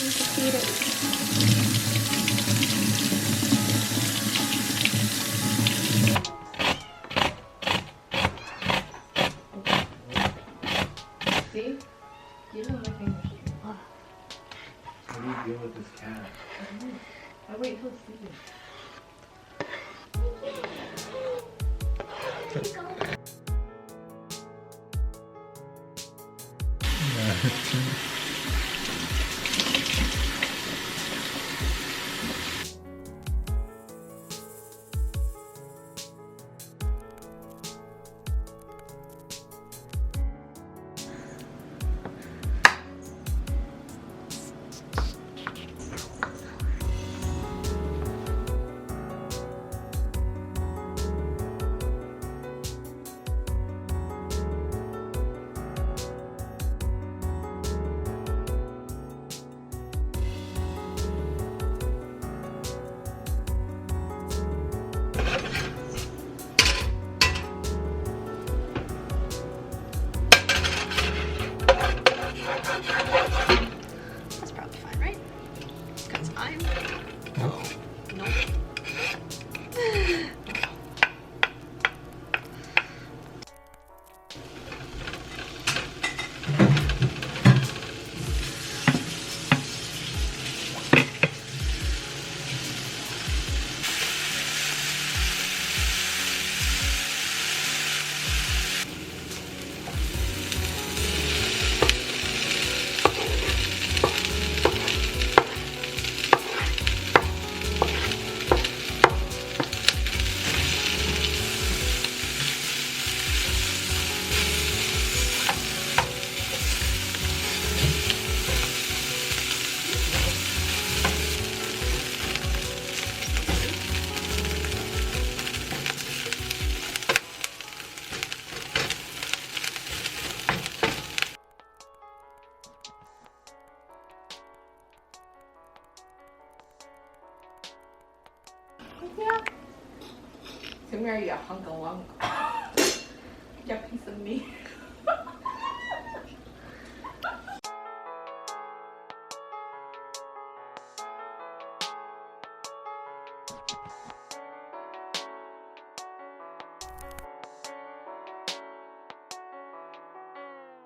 See? Give him my fingers. How do you deal with this cat? I wait till it's sleeping. That's probably fine, right? Because I'm... No. Nope. Yeah. Come here, you hunk of lung. You piece of meat.